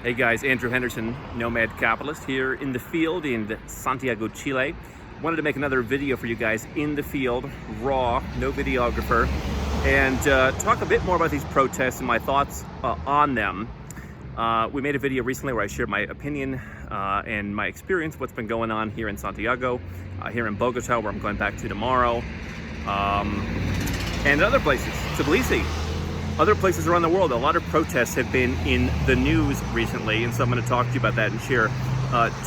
Hey guys, Andrew Henderson, Nomad Capitalist, here in the field in Santiago, Chile. Wanted to make another video for you guys in the field, raw, no videographer, and talk a bit more about these protests and my thoughts on them. We made a video recently where I shared my opinion and my experience, what's been going on here in Santiago, here in Bogota, where I'm going back to tomorrow, and other places, Tbilisi. Other places around the world. A lot of protests have been in the news recently, and so I'm going to talk to you about that and share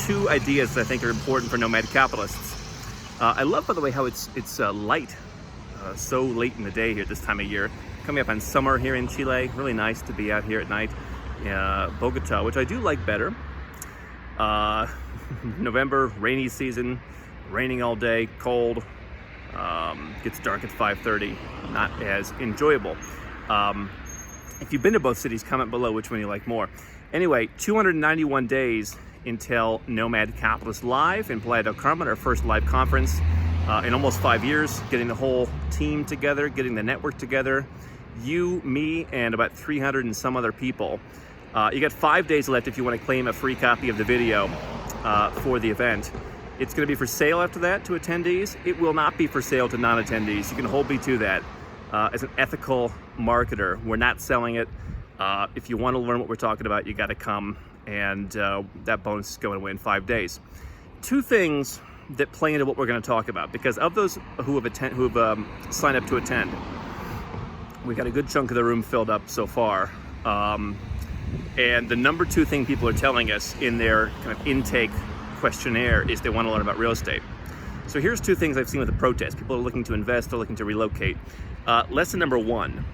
two ideas that I think are important for nomad capitalists. I love, by the way, how it's light so late in the day here this time of year. Coming up on summer here in Chile. Really nice to be out here at night. Bogota, which I do like better. November, rainy season, raining all day, cold. Gets dark at 5:30. Not as enjoyable. If you've been to both cities, comment below which one you like more. Anyway, 291 days until Nomad Capitalist Live in Playa del Carmen, our first live conference in almost 5 years, getting the whole team together, getting the network together, you, me, and about 300 and some other people. You got 5 days left if you want to claim a free copy of the video for the event. It's going to be for sale after that to attendees. It will not be for sale to non-attendees. You can hold me to that. As an ethical marketer, we're not selling it. If you want to learn what we're talking about, you got to come, and that bonus is going away in 5 days. Two things that play into what we're going to talk about, because of those who have signed up to attend, we got a good chunk of the room filled up so far. And the number two thing people are telling us in their kind of intake questionnaire is they want to learn about real estate. So here's two things I've seen with the protests. People are looking to invest, they're looking to relocate. Lesson number one,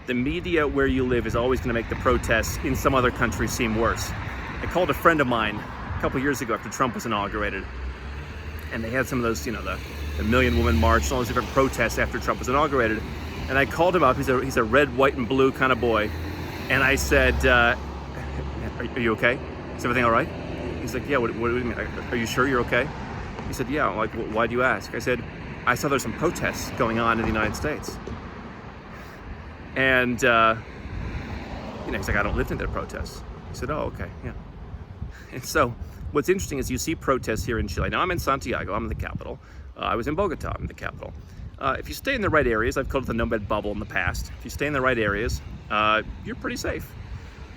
the media where you live is always going to make the protests in some other country seem worse. I called a friend of mine a couple years ago after Trump was inaugurated, and they had some of those, the Million Woman March and all those different protests after Trump was inaugurated. And I called him up, he's a red, white, and blue kind of boy. And I said, are you okay? Is everything all right? He's like, yeah, what do you mean? Are you sure you're okay? He said, yeah. I'm like, why do you ask? I said, I saw there's some protests going on in the United States. And, he's like, I don't live in their protests. I said, oh, okay, yeah. And so what's interesting is you see protests here in Chile. Now I'm in Santiago, I'm in the capital. I was in Bogota, I'm in the capital. If you stay in the right areas, I've called it the nomad bubble in the past. If you stay in the right areas, you're pretty safe.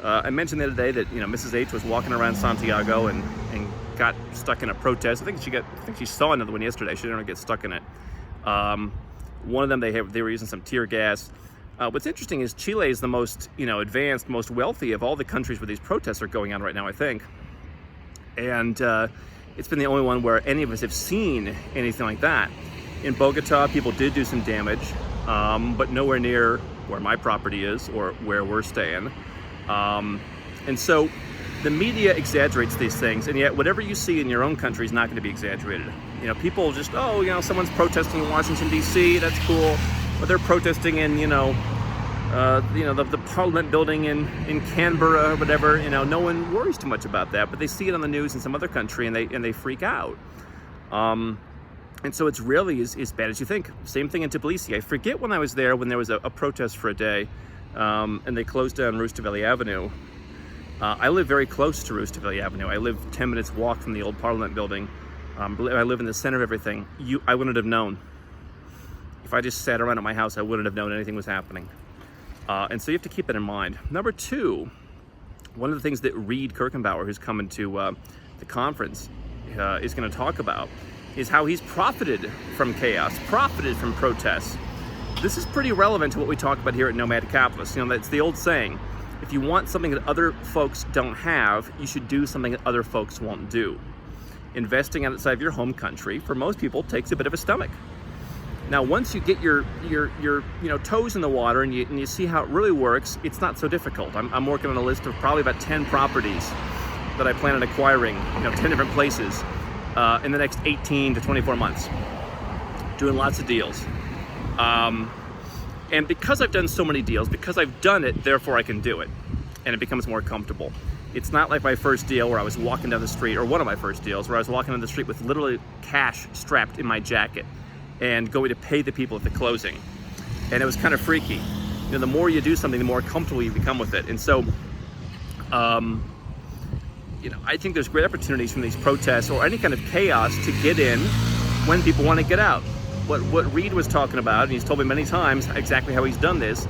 I mentioned the other day that, Mrs. H was walking around Santiago and got stuck in a protest. I think she saw another one yesterday. She didn't get stuck in it. One of them, they were using some tear gas. What's interesting is Chile is the most, advanced, most wealthy of all the countries where these protests are going on right now, I think. And it's been the only one where any of us have seen anything like that. In Bogota, people did do some damage, but nowhere near where my property is or where we're staying. And so the media exaggerates these things, and yet whatever you see in your own country is not going to be exaggerated. People just, someone's protesting in Washington, D.C., that's cool. But they're protesting in, the Parliament building in Canberra or whatever. No one worries too much about that, but they see it on the news in some other country and they freak out. And so it's really as bad as you think. Same thing in Tbilisi. I forget when I was there, when there was a protest for a day, and they closed down Rustaveli Avenue. I live very close to Rustaveli Avenue. I live 10 minutes walk from the old Parliament building. I live in the center of everything. I wouldn't have known. If I just sat around at my house, I wouldn't have known anything was happening. And so you have to keep that in mind. Number two, one of the things that Reed Kirkenbauer, who's coming to the conference, is going to talk about is how he's profited from chaos, profited from protests. This is pretty relevant to what we talk about here at Nomad Capitalist. That's the old saying. If you want something that other folks don't have, you should do something that other folks won't do. Investing outside of your home country, for most people, takes a bit of a stomach. Now, once you get your toes in the water and you see how it really works, it's not so difficult. I'm working on a list of probably about 10 properties that I plan on acquiring, 10 different places in the next 18 to 24 months. Doing lots of deals. And because I've done so many deals, because I've done it, therefore I can do it. And it becomes more comfortable. It's not like my first deal where I was walking down the street, or one of my first deals, where I was walking down the street with literally cash strapped in my jacket and going to pay the people at the closing. And it was kind of freaky. The more you do something, the more comfortable you become with it. And so I think there's great opportunities from these protests or any kind of chaos to get in when people want to get out. What Reed was talking about, and he's told me many times exactly how he's done this.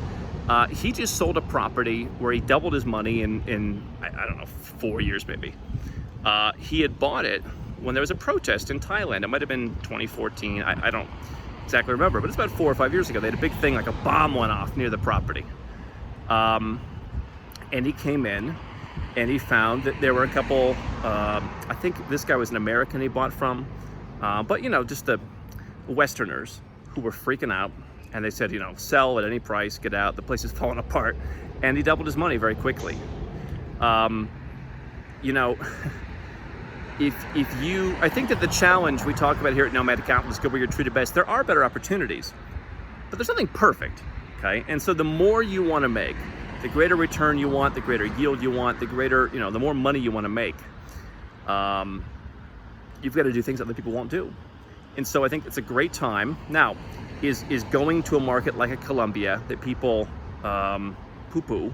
He just sold a property where he doubled his money in I don't know, 4 years maybe. He had bought it when there was a protest in Thailand. It might have been 2014. I don't exactly remember, but it's about 4 or 5 years ago. They had a big thing, like a bomb went off near the property. And he came in and he found that there were a couple, I think this guy was an American he bought from, but just the Westerners who were freaking out. And they said, sell at any price, get out, the place is falling apart. And he doubled his money very quickly. I think that the challenge we talk about here at Nomad Capitalist, go where you're treated best, there are better opportunities, but there's nothing perfect, okay? And so the more you want to make, the greater return you want, the greater yield you want, the greater, the more money you want to make, you've got to do things other people won't do. And so I think it's a great time. Now, is going to a market like a Colombia that people poo-poo,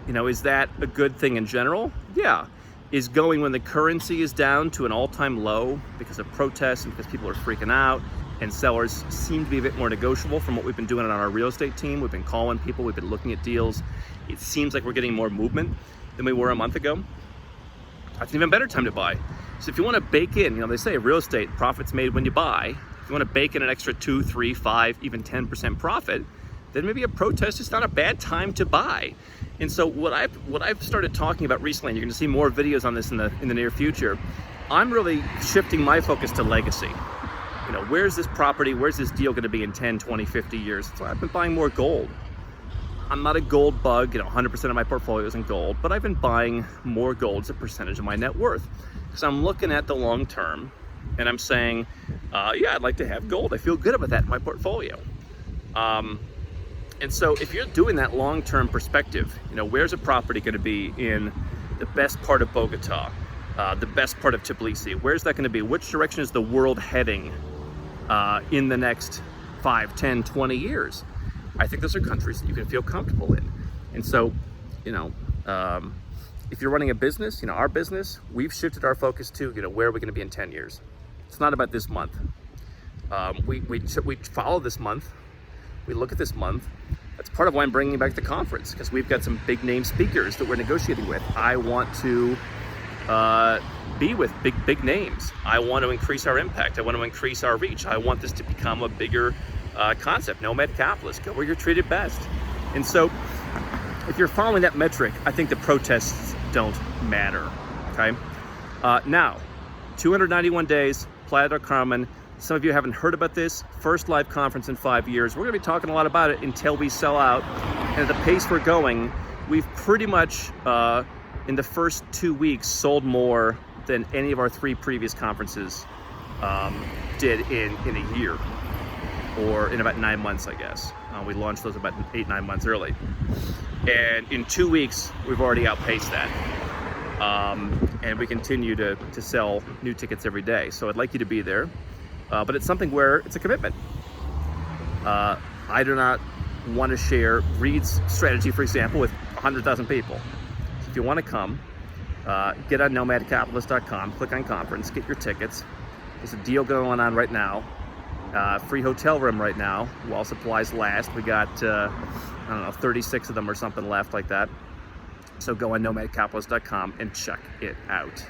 is that a good thing in general? Yeah. Is going when the currency is down to an all-time low because of protests and because people are freaking out and sellers seem to be a bit more negotiable from what we've been doing on our real estate team. We've been calling people, we've been looking at deals. It seems like we're getting more movement than we were a month ago. That's an even better time to buy. So if you want to bake in, they say real estate, profits made when you buy. If you want to bake in an extra 2, 3, 5, even 10% profit, then maybe a protest is not a bad time to buy. And so what I've started talking about recently, and you're going to see more videos on this in the near future, I'm really shifting my focus to legacy. Where's this property, where's this deal going to be in 10, 20, 50 years? So I've been buying more gold. I'm not a gold bug, 100% of my portfolio is in gold, but I've been buying more gold as a percentage of my net worth. Because I'm looking at the long term, and I'm saying, yeah, I'd like to have gold. I feel good about that in my portfolio. And so if you're doing that long-term perspective, where's a property going to be in the best part of Bogota, the best part of Tbilisi? Where's that going to be? Which direction is the world heading in the next 5, 10, 20 years? I think those are countries that you can feel comfortable in. And so, if you're running a business, our business, we've shifted our focus to, where are we going to be in 10 years? It's not about this month. We follow this month. We look at this month. That's part of why I'm bringing back the conference, because we've got some big name speakers that we're negotiating with. I want to be with big names. I want to increase our impact. I want to increase our reach. I want this to become a bigger concept. Nomad Capitalist, go where you're treated best. And so if you're following that metric, I think the protests don't matter, okay? Now, 291 days, Playa del Carmen. Some of you haven't heard about this. First live conference in 5 years. We're gonna be talking a lot about it until we sell out. And at the pace we're going, we've pretty much, in the first 2 weeks, sold more than any of our 3 previous conferences did in a year, or in about 9 months, I guess. We launched those about 8, 9 months early. And in 2 weeks, we've already outpaced that. And we continue to sell new tickets every day. So I'd like you to be there. But it's something where it's a commitment. I do not want to share Reed's strategy, for example, with 100,000 people. So if you want to come, get on nomadcapitalist.com, click on conference, get your tickets. There's a deal going on right now. Free hotel room right now while supplies last. We got, 36 of them or something left like that. So go on nomadcapitalist.com and check it out.